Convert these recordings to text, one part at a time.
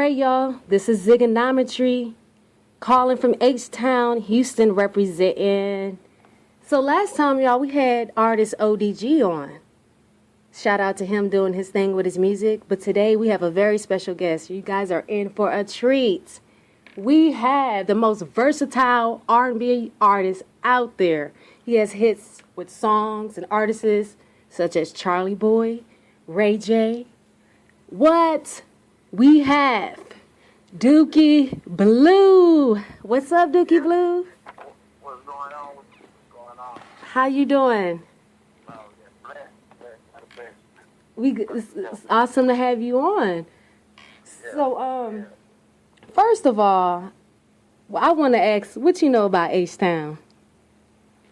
right, y'all. This is Ziganomatry calling from H-Town, Houston, representing. So last time, y'all, we had artist ODG on. Shout out to him doing his thing with his music. But today we have a very special guest. You guys are in for a treat. We have the most versatile R&B artist out there. He has hits with songs and artists such as Charlie Boy, Ray J. What? We have Dookie Blu. What's up, Dookie Blu? What's going on? What's going on? How you doing? Oh, yeah, blessed. It's awesome to have you on. So, first of all, I want to ask, what you know about H-Town?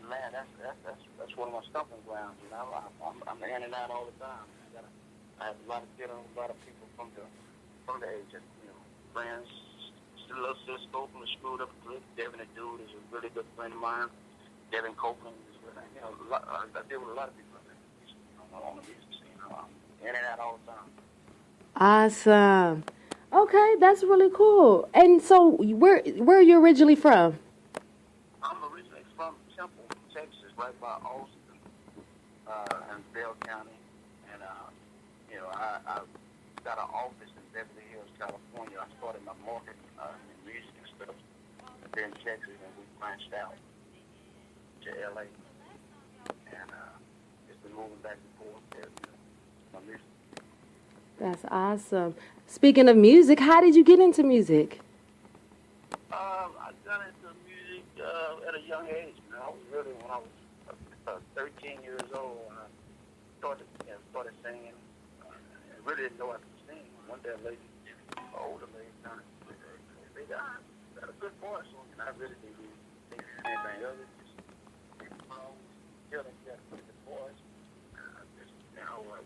Man, that's one of my stomping grounds. You know, I'm in and out all the time. I have a lot of people from the age, friends. Little Cisco from the Screwed Up Clip. Devin, the dude, is a really good friend of mine. Devin Copeland is really, I deal with a lot of people on the music scene. I'm in and out all the time. Awesome. Okay, that's really cool. And so, where are you originally from? I'm originally from Temple, Texas, right by Austin, in Bell County. And, I got an office in Beverly Hills, California. I started my marketing in music and stuff there in Texas, and we branched out to L.A. And it's been moving back and forth there, my music. That's awesome. Speaking of music, how did you get into music? I got into music at a young age. I was really, when I was 13 years old, when I started singing. I really didn't know I could sing. One day a lady, an older lady, they got a good voice, and I really didn't think anything of it. Just still didn't get a good voice.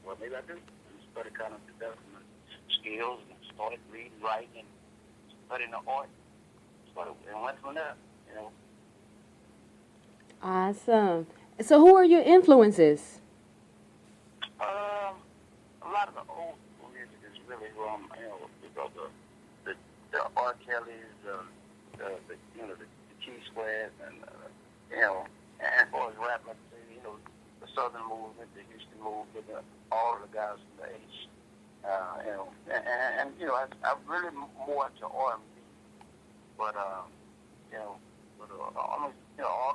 Well, maybe I do. And started kind of developing my skills and started reading, writing, and studying the art. And went from there, Awesome. So who are your influences? A lot of the old school music is really the R. Kellys, the Key Squares, and and as far as rap, like I say, the Southern movement, the Houston movement, all of the guys from the H, I'm really more into R&B, but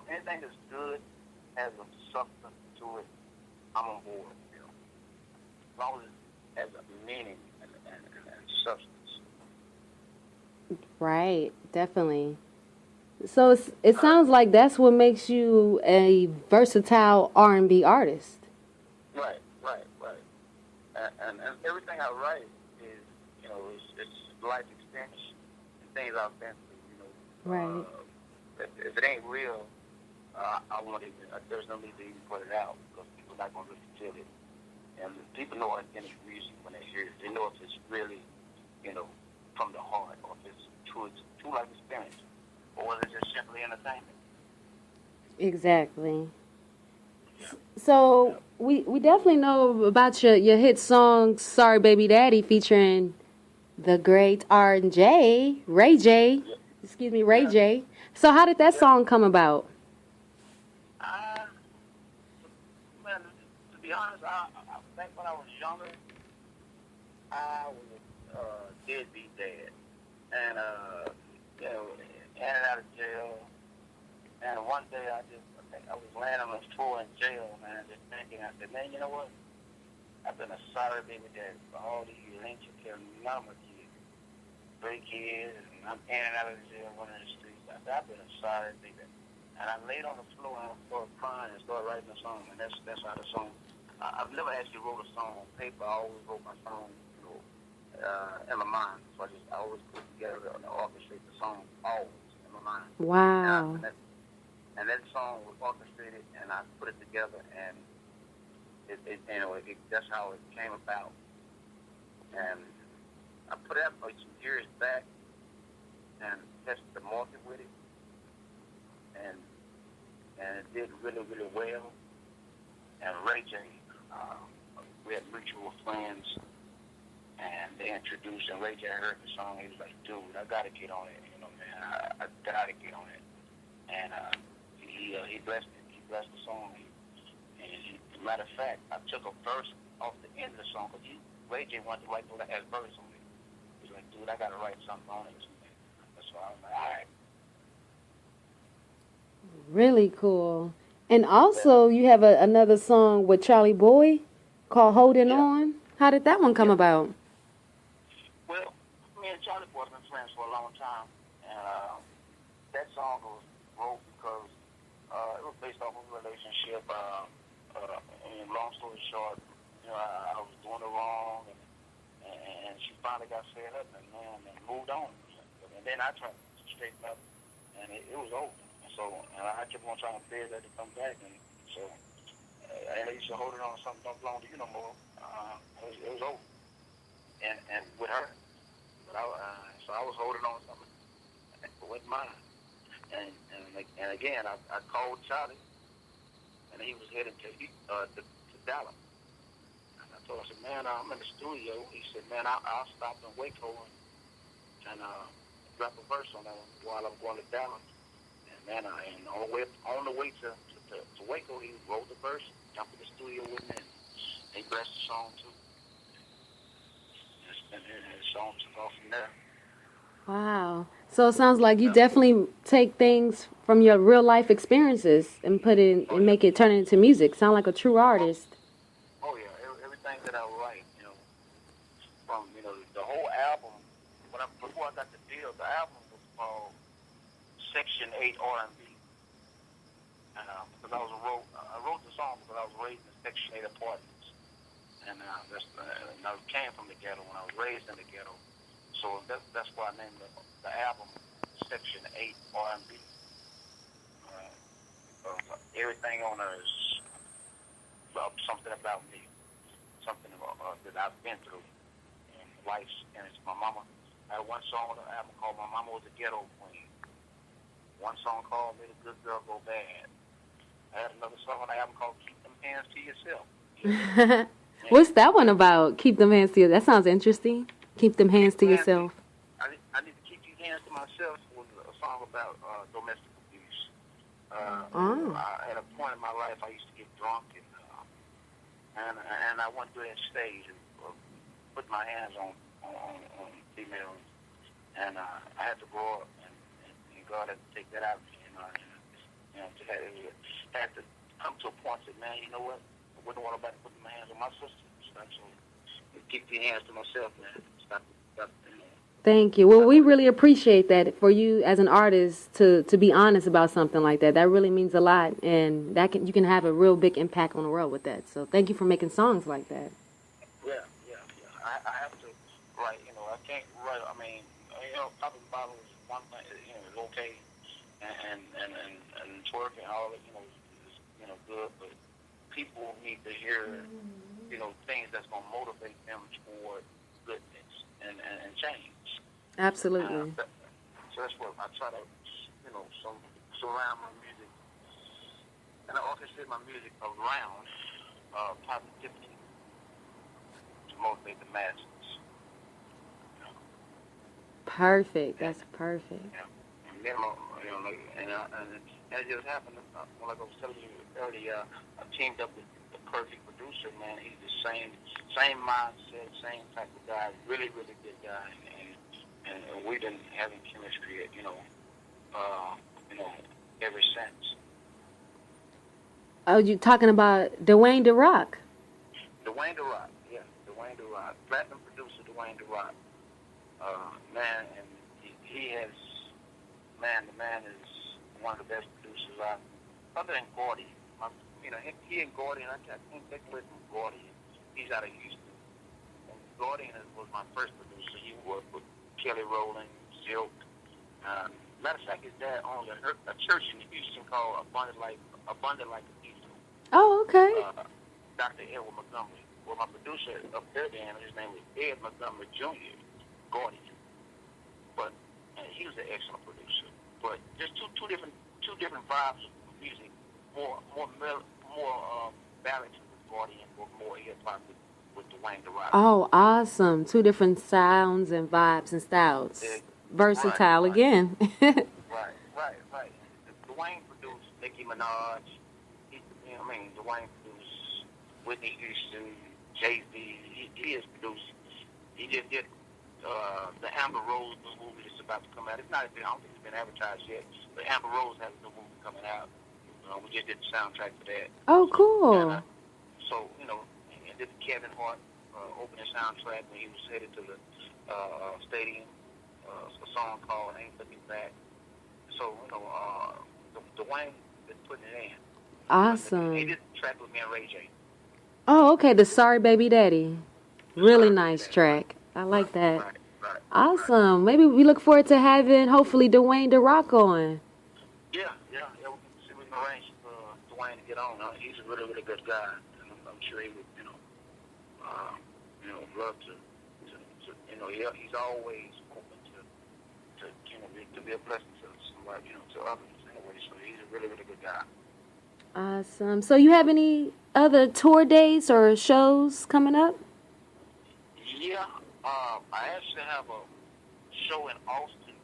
anything that's good has a substance to it. I'm on board. As long as it has a meaning and substance. Right, definitely. So it sounds like that's what makes you a versatile R&B artist. Right. And everything I write is, it's life experience and things I've been through. Right. If it ain't real, I won't even. There's no need to even put it out because people are not going to really feel it. And people know authentic music when they hear it. They know if it's really, from the heart, or if it's true life experience, or whether it's just simply entertainment. Exactly. So we definitely know about your hit song "Sorry Baby Daddy" featuring the great Ray J. Ray J. So how did that song come about? Man, to be honest, I think when I was younger, I was a deadbeat dad, and in and out of jail. And one day I think I was laying on the floor in jail, man, just thinking. I said, man, you know what? I've been a sorry baby daddy for all these years. Ain't you care none of my kids. 3 kids, and I'm in and out of jail, running the streets. I said, I've been a sorry baby. And I laid on the floor and I started crying and started writing a song. And that's how the song. I've never actually wrote a song on paper. I always wrote my song, in my mind. So I always put together and orchestrate the song always in my mind. Wow. And that song was orchestrated, and I put it together, and that's how it came about. And I put it out some years back, and tested the market with it, and it did really, really well. And Ray J, we had mutual friends, and they introduced, and Ray J heard the song. He was like, "Dude, I gotta get on it. You know, man, I gotta get on it." And he blessed it. He blessed the song. Matter of fact, I took a verse off the end of the song because Ray J wanted to write the last verse on it. He's like, "Dude, I gotta write something on it." That's why I was like, "All right." Really cool. And also, you have another song with Charlie Boy called "Holding On." How did that one come about? Well, me and Charlie Boy have been friends for a long time, and that song was wrote because it was based off of a relationship. And long story short, I was doing it wrong, and she finally got fed up and moved on. And then I tried to straighten up, and it was over. So I kept on trying to beg her to come back, and so I used to hold it on. Something don't belong to you no more. It was over, and with her, so I was holding on to something that wasn't mine. And again, I called Charlie, and he was headed to Dallas. And I told him, I said, "Man, I'm in the studio." He said, "Man, I'll stop in Waco and drop a verse on that one while I'm going to Dallas." And man, and on the way to Waco, he wrote the verse, jumped in the studio with me, and he blessed the song too. And the song took off from there. Wow. So it sounds like you definitely take things from your real life experiences and put it and make it turn it into music. Sound like a true artist. Oh yeah, everything that I write, from the whole album. Before I got the deal, the album was called Section 8 R&B, and because I wrote the song because I was raised in Section 8 apartments, and and I came from the ghetto when I was raised in the ghetto. So that's why I named the album Section 8 R&B. Everything on there is something about me, something that I've been through in life. And it's my mama. I had one song on the album called "My Mama Was a Ghetto Queen." One song called "Made a Good Girl Go Bad." I had another song on the album called "Keep Them Hands to Yourself." What's that one about? Keep them hands to yourself. That sounds interesting. Keep them hands to yourself. I need to keep these hands to myself was a song about domestic abuse. At a point in my life, I used to get drunk, and I went through that stage of putting my hands on females, and I had to grow up, and God had to take that out of me, had to come to a point that, man, you know what? I wouldn't want nobody putting my hands on my sister. So keep your hands to myself, man. Stop. Thank you. Well, we really appreciate that for you as an artist to be honest about something like that. That really means a lot, and you can have a real big impact on the world with that. So thank you for making songs like that. Yeah. I have to write. I can't write. I mean, popping bottles is one thing. It's okay, and twerking and all that. Is good, but people need to hear things that's gonna motivate them toward goodness and change. Absolutely. So that's what I try to, surround my music, and I orchestrate my music around positivity to motivate the masses. Perfect. That's perfect. Yeah. And then, and it just happened. Like I was telling you earlier, I teamed up with the perfect producer, man. He's the same mindset, same type of guy, really, really good guy, and we've been having chemistry, ever since. Oh, you talking about Dwayne The Rock? Dwayne The Rock, yeah, Dwayne The Rock, platinum producer Dwayne The Rock. Man, and he has, the man is one of the best producers other than Gordy. He and Gordy, and I can't take away from Gordy. He's out of Houston. And Gordy was my first producer. He worked with Kelly Rowland, Silk. Matter of fact, his dad owns a church in Houston called Abundant Life Cathedral. Oh, okay. Dr. Edward Montgomery. Well, my producer up there, his name was Ed Montgomery Jr., Gordy. But he was an excellent producer. But there's two different vibes of music. More ballads with Gordy and more hip hop with with Dwayne the Rock. Oh, awesome. Two different sounds and vibes and styles. Versatile Right. again. Right. Dwayne produced Nicki Minaj. Dwayne produced Whitney Houston, Jay-Z. He has produced. He just did the Amber Rose new movie that's about to come out. I don't think it's been advertised yet. But Amber Rose has a new movie coming out. We just did the soundtrack for that. Oh, cool. And, and did Kevin Hart opening soundtrack when he was headed to the stadium. A song called "Ain't Looking Back." So Dwayne been putting it in. Awesome. He did the track with me and Ray J. Oh, okay. The Sorry Baby Daddy. Really nice track. I like that. Right. Awesome. Maybe we look forward to having, hopefully, Dwayne the Rock on. Yeah. We can arrange for Dwayne to get on. He's a really, really good guy, and I'm sure he would, love to he's always open to be a blessing to somebody, to others anyway. So he's a really, really good guy. Awesome. So you have any other tour dates or shows coming up? Yeah, I actually have a show in Austin,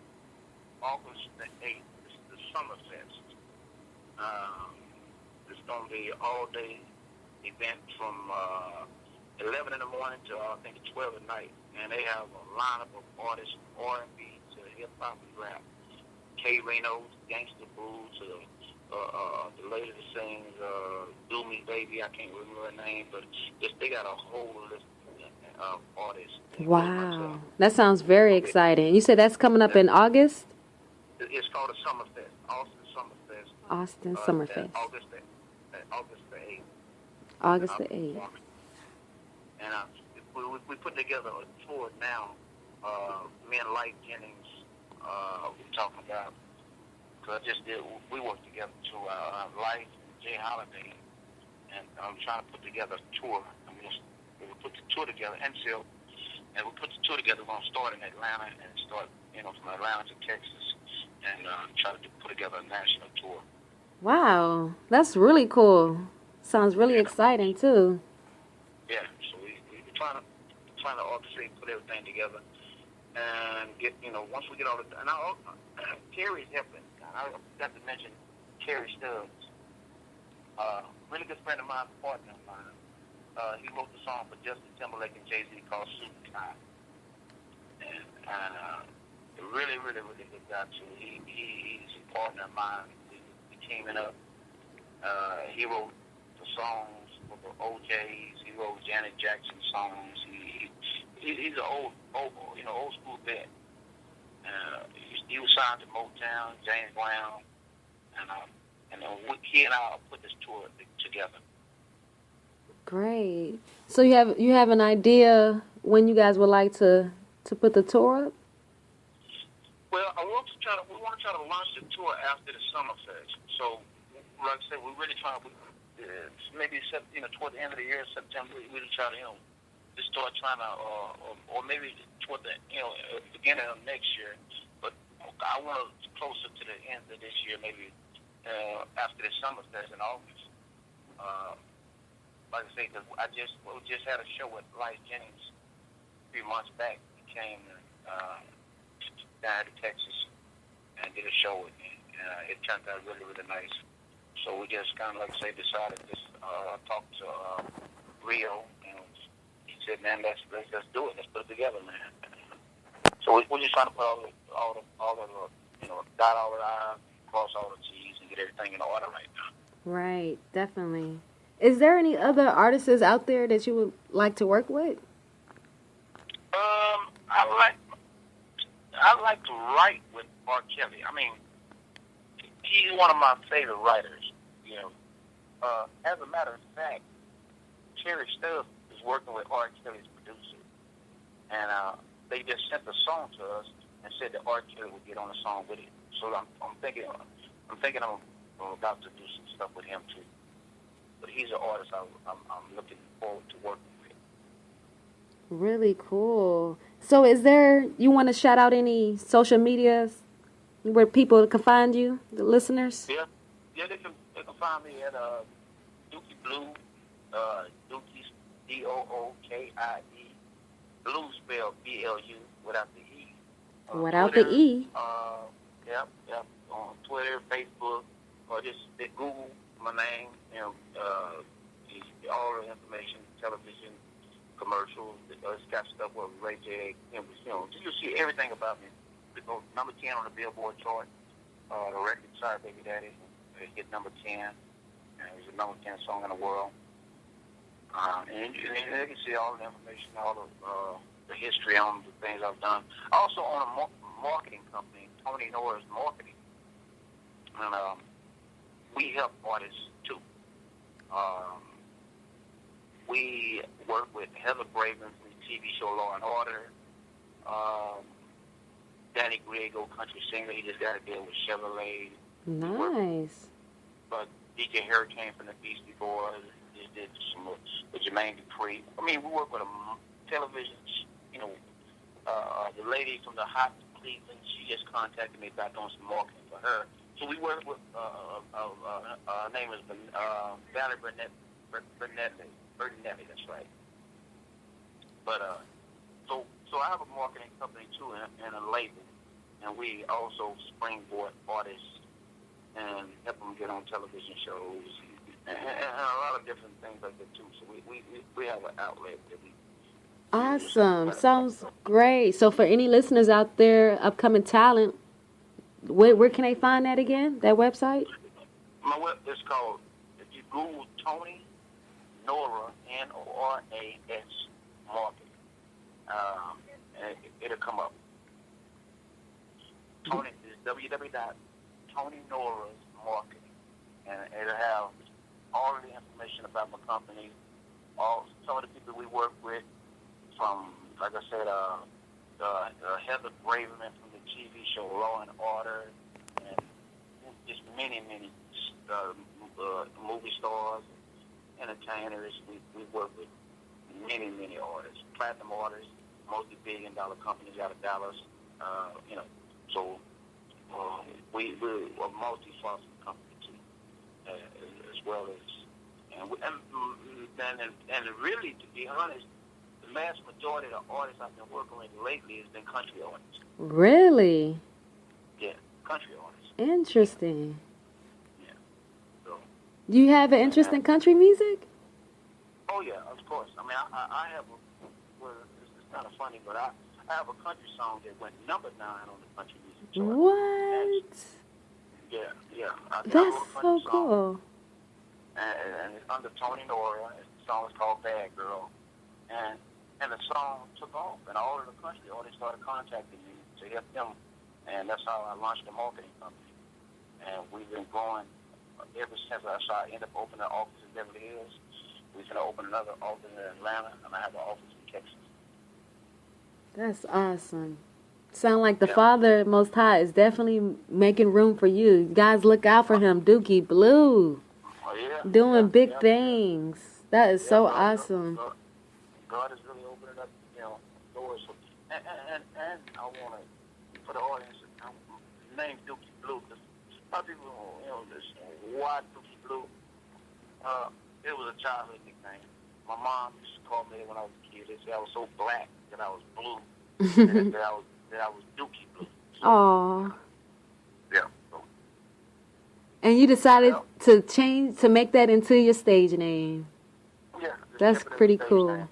August the 8th. It's the Summer Fest. It's going to be an all-day event from 11 in the morning to I think 12 at night. And they have a lineup of artists, R&B to hip-hop and rap. K. Reno's Gangsta Blu to the lady that sings Do Me Baby. I can't remember her name, but they got a whole list of artists. Wow. That sounds very exciting. You said that's coming up in August? It's called a Summerfest, Austin Summerfest. Austin Summerfest. August the 8th. August the 8th. And we put together a tour now. Me and Light Jennings, we're talking about, because we worked together to Light and Jay Holiday, and I'm trying to put together a tour. We put the tour together, and we put the tour together. We're going to start in Atlanta and start, from Atlanta to Texas, and try to put together a national tour. Wow, that's really cool. Sounds really exciting too. Yeah, so we're trying to orchestrate, put everything together, and get, once we get all the, and Terry's helping. I forgot to mention Terry Stubbs, really good friend of mine, partner of mine. He wrote the song for Justin Timberlake and Jay-Z called Suit and Tie. And really, really, really good guy too. He's a partner of mine. We teaming up. He wrote the songs for the OJs. He wrote Janet Jackson songs. He's an old school vet. He was signed to Motown, James Brown, and he and I put this tour together. Great. So you have an idea when you guys would like to put the tour up? Well, we want to try to launch the tour after the Summerfest. So, like I said, we're really trying to, maybe toward the end of the year, September, we really try to just start trying to, or maybe toward the beginning of next year. But I want to closer to the end of this year, maybe after the Summerfest in August. Like I say, because we just had a show with Light Jennings a few months back. He came down to Texas and did a show with me. It turned out really, really nice. So we just kind of, like I say, decided to talk to Rio, and he said, "Man, let's do it. Let's put it together, man." So we're just trying to put all the dot all the I's, cross all the T's, and get everything in order right now. Right, definitely. Is there any other artists out there that you would like to work with? I like to write with R. Kelly. I mean, he's one of my favorite writers. As a matter of fact, Terry Stubbs is working with R. Kelly's producer, and they just sent the song to us and said that R. Kelly would get on the song with it. So I'm thinking I'm about to do some stuff with him too. But he's an artist I'm looking forward to working with. Really cool. So you want to shout out any social medias where people can find you, the listeners? Yeah, they can find me at Dookie Blu, Dookie Dookie. Blue spelled BLU without the E. Without Twitter, the E. Yep. On Twitter, Facebook, or just Google my name. All the information, television, commercials. It's got stuff with Ray J. You'll see everything about me. We go number 10 on the Billboard chart. The record, Sorry Baby Daddy, it hit number 10. And it was the number 10 song in the world. And you can see all the information, all of the history on the things I've done. Also on a marketing company, Tony Norris Marketing. And we help artists too. We work with Heather Braven from the TV show Law and Order. Danny Griego, country singer, he just got a deal with Chevrolet. Nice. But DJ Hurricane from the Beastie Boys, just did some with Jermaine Dupri. I mean, we work with a television, the lady from the Hot Cleveland, she just contacted me about doing some marketing for her. So we work with, her name is Valerie Bernelli, that's right. But, so I have a marketing company too and a label. And we also springboard artists and help them get on television shows and a lot of different things like that too. So we have an outlet that we. Awesome. Sounds great. So for any listeners out there, upcoming talent, where can they find that again, that website? My web is called, if you Google Tony Nora, Noras, marketing, and it'll come up. Tony is www.TonyNorasMarketing, and it'll have all of the information about my company, some of the people we work with, from, like I said, Heather Braverman from the TV show Law and Order, and just many movie stars, entertainers. We work with many artists, platinum artists, mostly $1 billion companies out of Dallas. So we're a multi-faceted company too, as well as, and really, to be honest, the vast majority of the artists I've been working with lately has been country artists. Really? Yeah, country artists. Interesting. Yeah. So. Do you have an interest in country music? Oh yeah, of course. I mean, I have it's kind of funny, but I have a country song that went number 9 on the country music chart. What? Yeah. That's so cool. And it's under Tony Nora. The song is called Bad Girl. And the song took off, and all of the country artists started contacting me to help them. And that's how I launched the marketing company. And we've been growing ever since. I ended up opening an office in Beverly Hills. We're going to open another office in Atlanta, and I have an office in Texas. That's awesome. Sound like the Father Most High is definitely making room for you. Guys, look out for him, Dookie Blu. Doing big things. That is so awesome. God is really opening up, doors. And I want to, for the audience, name Dookie Blu. Because a lot of people, why Dookie Blu? It was a childhood nickname. My mom used to call me when I was a kid. They said I was so black that I was blue. that I was Dookie Blu. So, aww. Yeah. So. And you decided to make that into your stage name. Yeah. That's pretty cool. Name.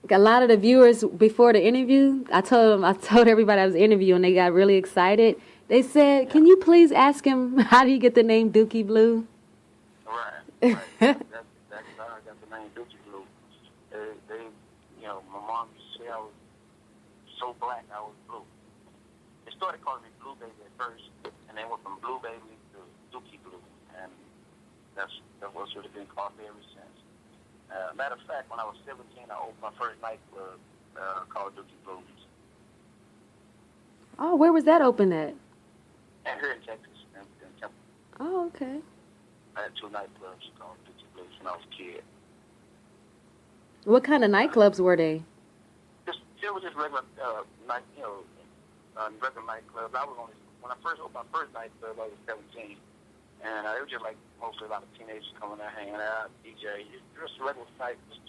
A lot of the viewers before the interview, I told everybody I was interviewing, they got really excited. They said, "Can you please ask him how do you get the name Dookie Blu?" Right. That's how I got the name Dookie Blu. My mom used to say I was so black I was blue. They started calling me Blue Baby at first, and they went from Blue Baby to Dookie Blu, and that's what's really been called me ever since. Matter of fact, when I was 17, I opened my first nightclub called Dookie Blu. Oh, where was that open at? And here in Texas, in Temple. Oh, okay. I had 2 nightclubs called Dookie Blu when I was a kid. What kind of nightclubs were they? It was just regular regular nightclubs. When I first opened my first nightclub, I was 17. And it was just like mostly a lot of teenagers coming there, hanging out, DJ, just regular night, just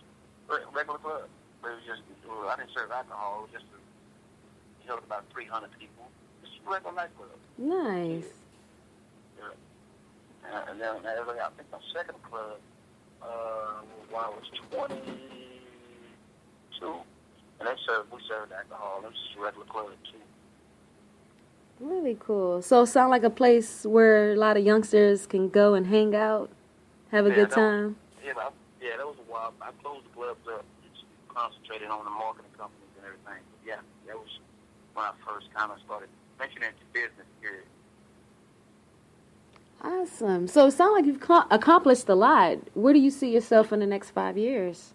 regular club. But it was just, I didn't serve alcohol. It was just, it held about 300 people. Just a regular nightclub. Nice. Yeah. And then I think my second club, when I was 22, and we served alcohol. It was just a regular club too. Really cool. So it sounds like a place where a lot of youngsters can go and hang out, have a good time. That was a while. I closed the clubs up, just concentrated on the marketing companies and everything. But yeah, that was when I first kind of started venturing into business. Period. Awesome. So it sounds like you've accomplished a lot. Where do you see yourself in the next 5 years?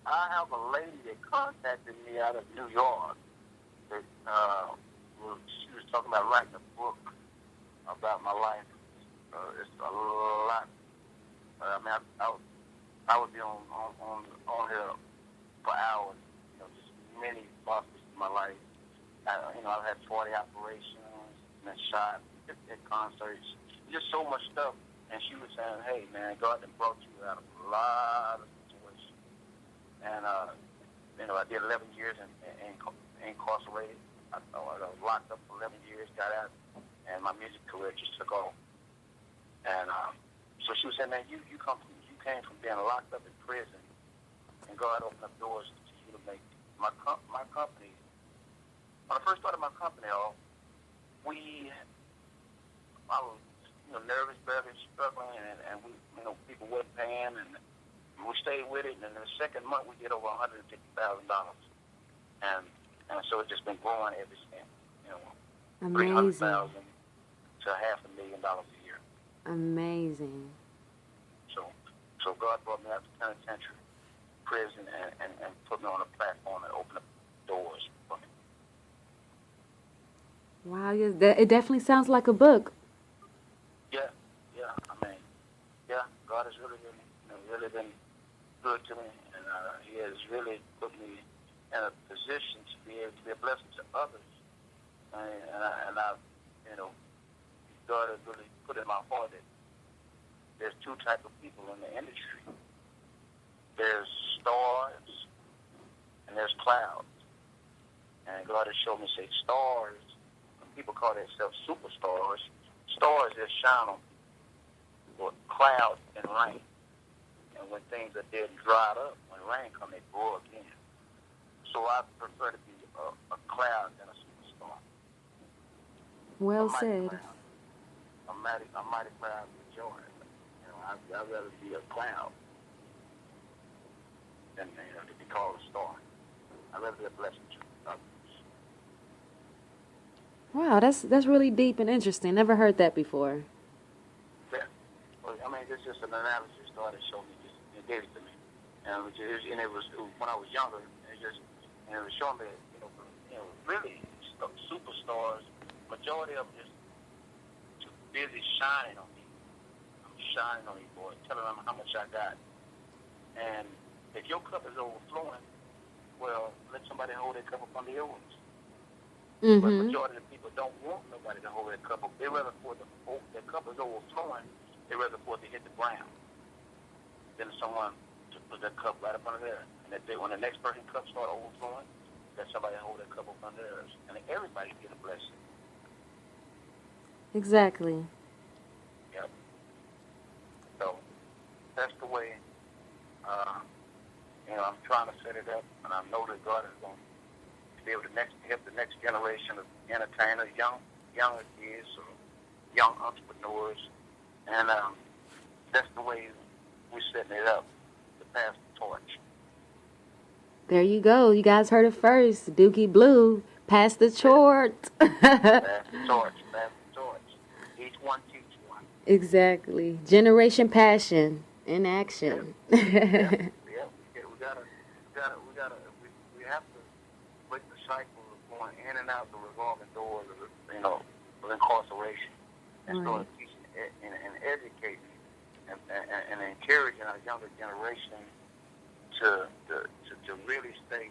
I have a lady that contacted me out of New York. That she was talking about writing a book about my life. It's a lot. I mean, I would be on here for hours. You know, just many bosses in my life. I've had 40 operations and shot at concerts. Just so much stuff. And she was saying, "Hey, man, God has brought you out of a lot of situations." And I did 11 years incarcerated. I was locked up for 11 years, got out, and my music career just took off. And so she was saying, "Man, you came from being locked up in prison, and God opened up doors to you to make my company." When I first started my company, I was nervous, very struggling, and we people wasn't paying, and we stayed with it. And in the second month, we did over $150,000, and so it's just been growing ever since. Amazing. $300,000 to $500,000 a year. Amazing. So God brought me out to penitentiary, prison, and put me on a platform and opened up doors for me. Wow, it definitely sounds like a book. Yeah. I mean, God has really been good to me, and He has really put me in a position to be able to be a blessing to others. And I God has really put in my heart that there's two types of people in the industry. There's stars and there's clouds. And God has shown me, say, stars, when people call themselves superstars, stars that shine on people, or clouds and rain. And when things are dead and dried up, when rain comes, they grow again. So I prefer to be a cloud than a superstar. Well said. A mighty cloud with joy. I'd rather be a cloud than to be called a star. I'd rather be a blessing to others. Wow, that's really deep and interesting. Never heard that before. Yeah. Well, I mean, it's just an analysis started showing me, it gave it to me. And it was when I was younger, it was showing me, really superstars, majority of them just too busy shining on me. I'm shining on you, boy, telling them how much I got. And if your cup is overflowing, well, let somebody hold their cup up under yours. Mm-hmm. But majority of the people don't want nobody to hold their cup up. They rather for their cup is overflowing, they rather for it to hit the ground than someone to put their cup right up under there. And when the next person's cup start overflowing, let somebody hold their cup up under theirs. And everybody get a blessing. Exactly. Yep. So that's the way I'm trying to set it up, and I know that God is going to be able to help the next generation of entertainers, younger kids, or young entrepreneurs, and that's the way we're setting it up, to pass the torch. There you go. You guys heard it first. Dookie Blu, pass the torch. Pass the torch. Each one teach one. Exactly. Generation Passion in action. Yeah. We have to break the cycle of going in and out the revolving doors of incarceration, and start teaching and educating and encouraging our younger generation to really stay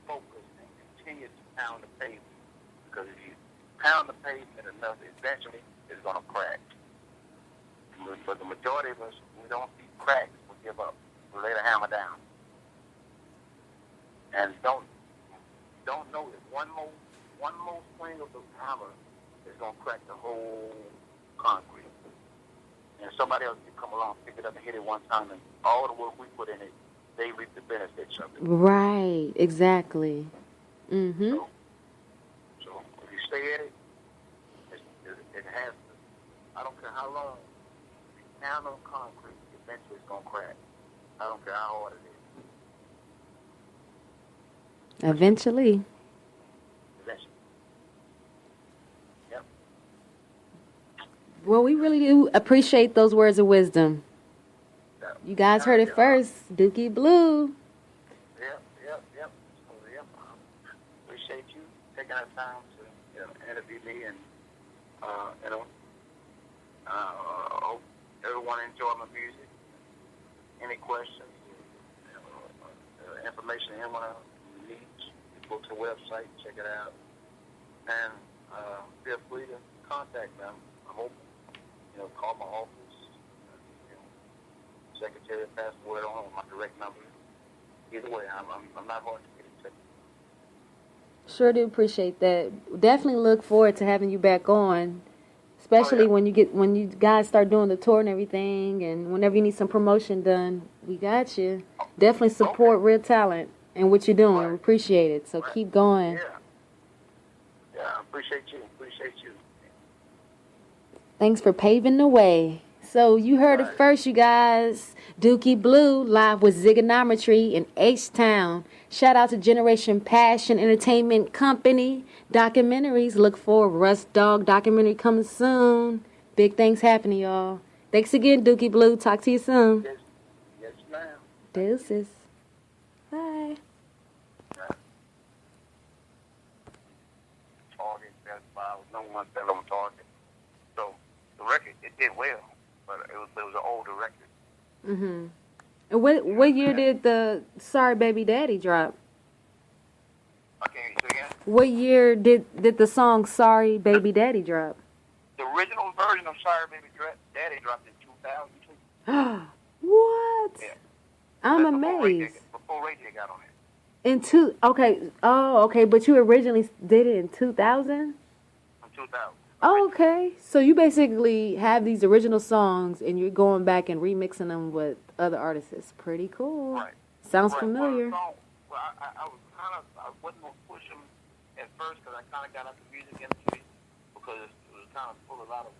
focused and continue to pound the pavement. Because pound the pavement enough, eventually it's going to crack. But the majority of us, we don't see cracks. We give up. We lay the hammer down. And don't know that one more swing of the hammer is going to crack the whole concrete. And somebody else can come along, pick it up and hit it one time, and all the work we put in it, they reap the benefits of it. Right, exactly. Mm-hmm. So if you stay at it, it has to. I don't care how long. If you pound on concrete, eventually it's going to crack. I don't care how hard it is. Eventually. Yep. Well, we really do appreciate those words of wisdom. You guys heard it first. Dookie Blu. Yep. So, appreciate you taking that time to interview me, and hope everyone enjoyed my music. Any questions, information anyone needs, go to the website, check it out, and feel free to contact them. I'm open. Call my office. Secretary pass the word on my direct number. Either way, I'm not hard to get in touch. Sure do appreciate that. Definitely look forward to having you back on, especially when you guys start doing the tour and everything, and whenever you need some promotion done, we got you. Definitely support real talent and what you're doing. Right. We appreciate it. So keep going. Yeah, I appreciate you. Thanks for paving the way. So you heard it first, you guys. Dookie Blu live with Ziganomatry in H-Town. Shout out to Generation Passion Entertainment Company. Documentaries. Look for Rust Dog documentary coming soon. Big things happening, y'all. Thanks again, Dookie Blu. Talk to you soon. Yes, ma'am. Deuces. Bye. Target, that's why I was number one seller on Target. So the record, it did well, but it was an older record. Mm-hmm. And what year did the Sorry Baby Daddy drop? I can't hear you again. What year did the song Sorry Baby Daddy drop? The original version of Sorry Baby Daddy dropped in 2002. What? Yeah. I'm That's amazed. Before Ray J got on it. Okay, but you originally did it in 2000? In 2000. Oh, okay. So you basically have these original songs and you're going back and remixing them with other artists. It's pretty cool. Right. Sounds right. familiar. I wasn't going to push them at first because I kind of got out the music industry because it was kind of full of a lot of